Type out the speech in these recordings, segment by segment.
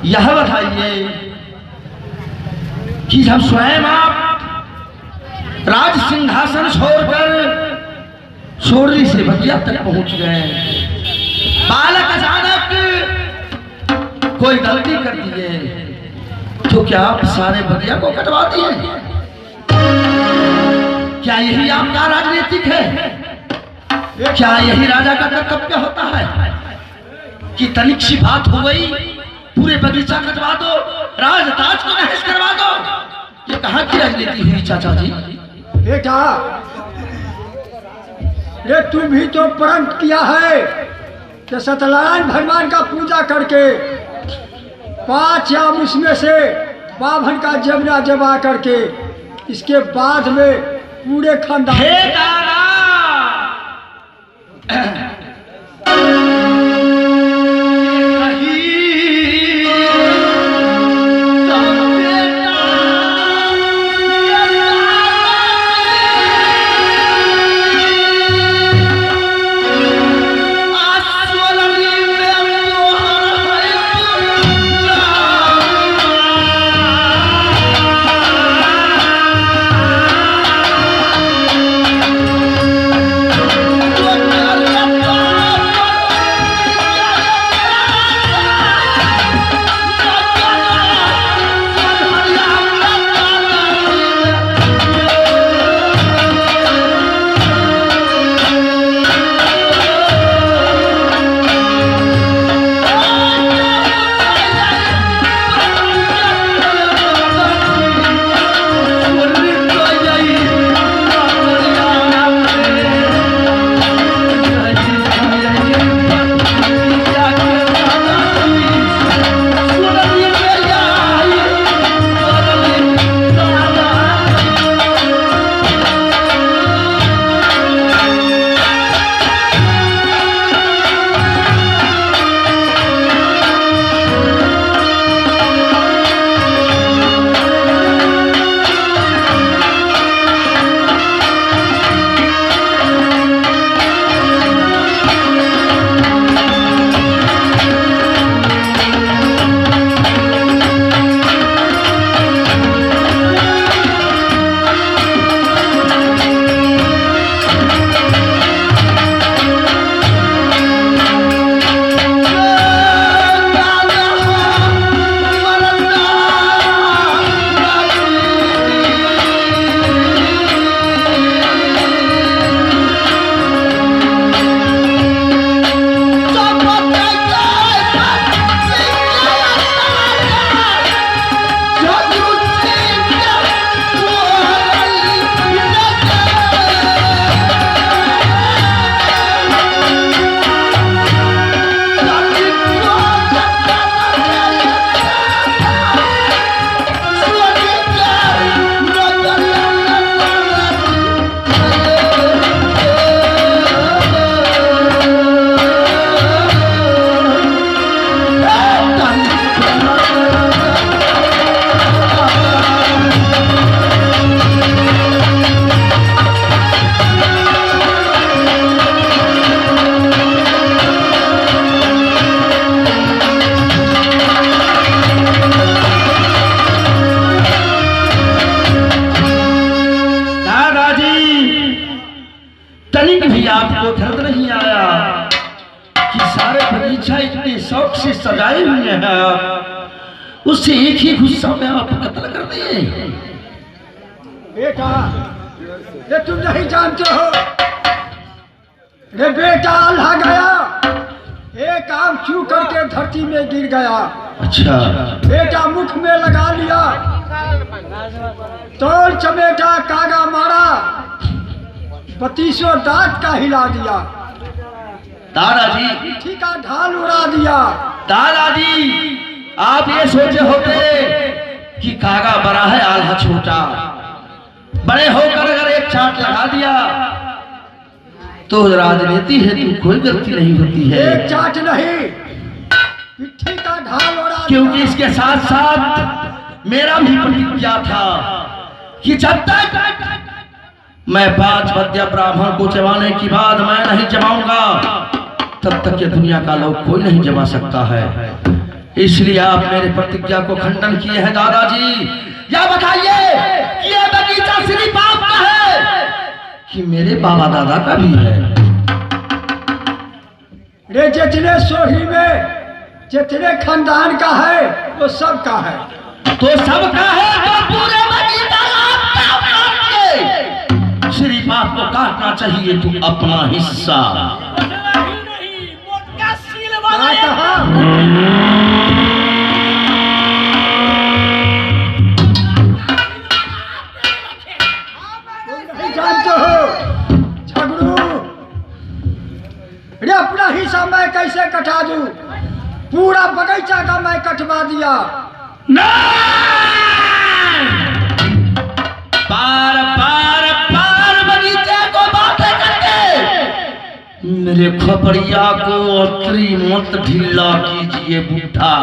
यह बताइए कि जब स्वयं आप राज सिंहासन छोड़कर सोरली से बगिया तक पहुंच गए, बालक अचानक कोई गलती कर दी है, तो क्या आप सारे बगिया को कटवा दिए? क्या यही आपका राजनीतिक है? क्या यही राजा का कर्तव्य होता है कि तनिक सी बात हो गई पूरे बगीचा कटवा दो, राजताज को नहस करवा दो? ये कहाँ की राजनीति हुई चाचा जी? बेटा, ये तुम भी तो प्रण किया है कि सत्यनारायण भगवान का पूजा करके 5 या उसमें से बाभन का जमना जमा करके इसके बाद में पूरे खानदान आपको दर्द नहीं आया कि सारे बगीचा इतने शौक से सजाए हुए हैं, उससे एक ही गुस्सा में आप कत्ल कर दिए? बेटा, ये तुम नहीं जानते हो, रे बेटा अल्लाह गया, एक आम चू करके धरती में गिर गया। अच्छा। बेटा मुख में लगा लिया, तोड़ चमेटा कागा मारा, 32 दांत का हिला दिया। दादाजी पीठी का ढाल उड़ा दिया। दादाजी आप ये सोचे होते कि कागा बड़ा है आल्हा छोटा, बड़े होकर अगर एक चाट लगा दिया तो राजनीति है तो कोई गलती नहीं होती है। एक चाट नहीं, पिट्ठी का ढाल उड़ा, क्योंकि इसके साथ साथ मेरा भी प्रतिज्ञा था कि जब तक मैं 5 वद्या ब्राह्मण को जमाने की बाद मैं नहीं जमाऊंगा तब तक ये दुनिया का लोग कोई नहीं जमा सकता है। इसलिए आप मेरे प्रतिज्ञा को खंडन किए हैं दादाजी। या बताइए कि ये बगीचा सिर्फ आपका है कि मेरे बाबा दादा का भी है? रे जितने सोही में जितने खानदान का है वो सबका है। तो सबका है तो पूरे बगीचा आपका काटिए। सिर्फ आपको काटना चाहिए तू अपना हिस्सा। क्या कहा? नहीं जानते हो झगड़ू? रे अपना हिस्सा मैं कैसे कटा दूं? पूरा बगीचा का मैं कटवा दिया। पार पार पार बगीचे को बातें करके मेरे खपड़िया को अत्री मत ढीला कीजिए बुढ़ा।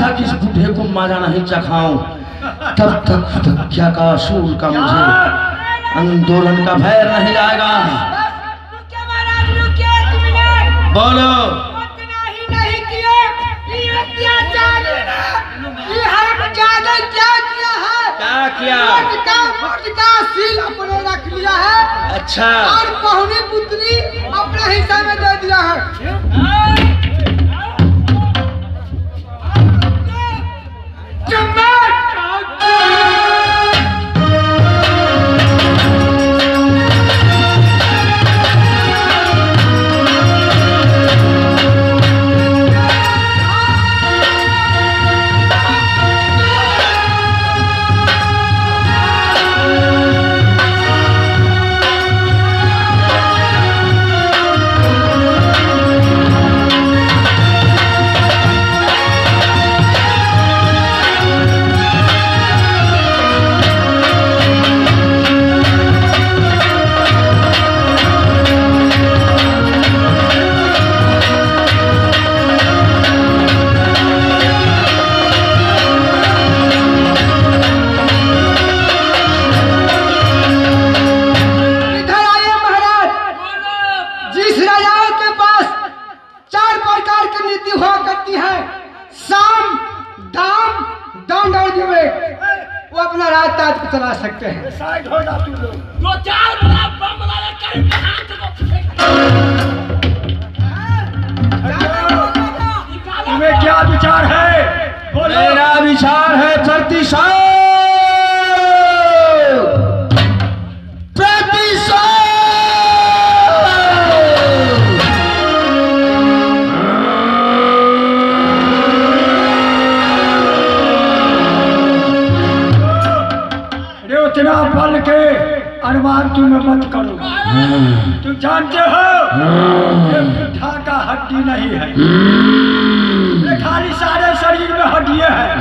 तक इस बूढ़े को माजा नहीं चखाऊं तब तक धक्या का असूल का मुझे आंदोलन का भय नहीं जाएगा। बोलो। क्या किया? सील अपने रख लिया है। अच्छा। और पहुनी पुत्री अपने हिस्से में दे दिया है। वो अपना राज ताज को चला सकते हैं। साइड हो जा तू लोग। दो चार बड़ा बम वाले करके हाथ को तुम्हें क्या विचार है? मेरा विचार है प्रतिशोध। इतना बल के अनुमान तुम्हें मत करो। तुम जानते हो ये बुढ़ा का हड्डी नहीं है, ये खाली सारे शरीर में हड्डियां हैं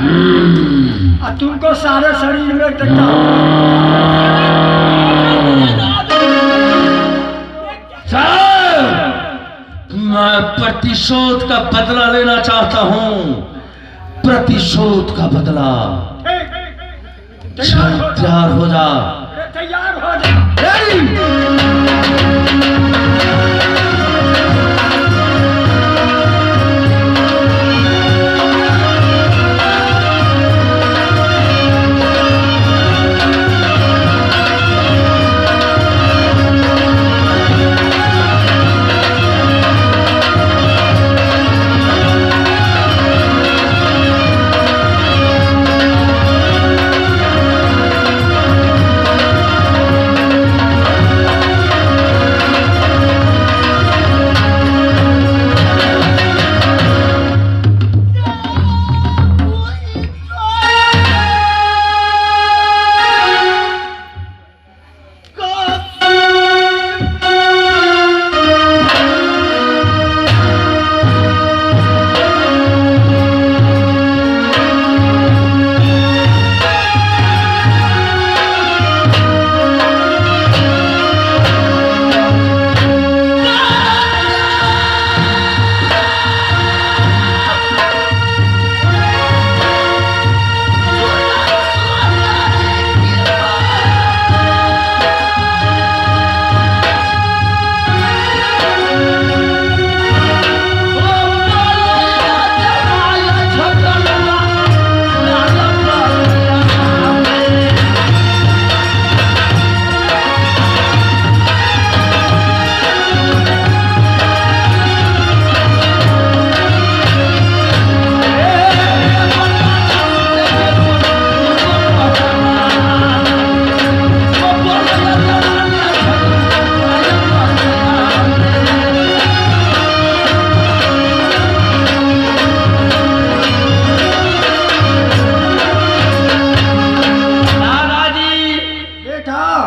और तुमको सारे शरीर में देखता मैं प्रतिशोध का बदला लेना चाहता हूँ। प्रतिशोध का बदला। तैयार हो जा। तैयार हो जा।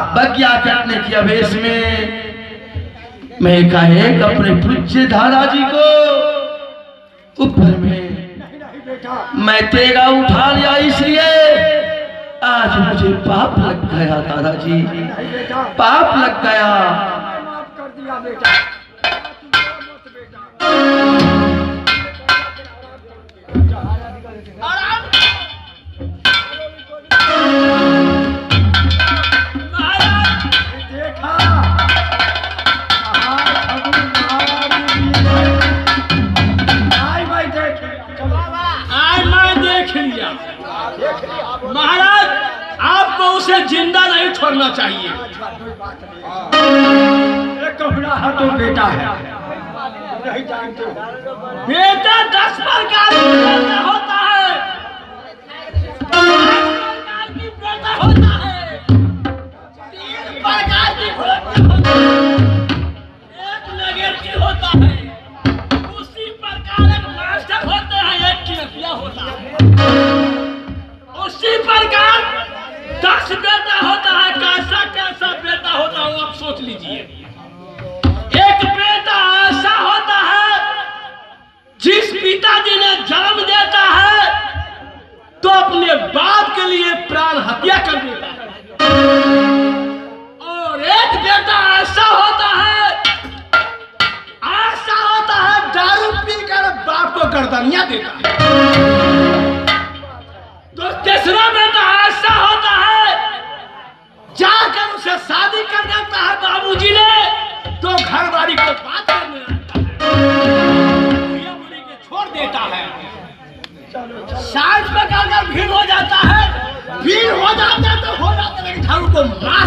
बगिया काटने की आवेश में मैं एकाएक अपने पूज्य दादाजी को ऊपर में मैं तेरा उठा लिया, इसलिए आज मुझे पाप लग गया दादाजी, पाप लग गया। माफ कर दिया बेटा। महाराज जिंदा नहीं छोड़ना चाहिए। एक कपड़ा है तो बेटा है, नहीं जानते हो? बेटा 10 प्रकार की बेटा होता है, 5 प्रकार की बेटा होता है, 3 प्रकार की बेटा होता है, एक नेगेटिव होता है, उसी प्रकार एक मास्टर होते हैं, एक किरतिया होता है, उसी प्रकार 10 बेटा होता है। कैसा कैसा बेटा होता है आप सोच लीजिए। एक बेटा ऐसा होता है जिस पिताजी ने जन्म देता है तो अपने बाप के लिए प्राण हत्या कर देता है, और एक बेटा ऐसा होता है दारू पीकर बाप को गर्दनियां देता है। तो तीसरा बेटा ऐसा होता है जाकर उसे शादी कर देता है बाबूजी ने, तो घरवाली को बात करने लगता है, भैया बोली के छोड़ देता है। 60 प्रकार का भीड़ हो जाता है, भीड़ हो जाता है तो हो जाता है, लेकिन घर को मार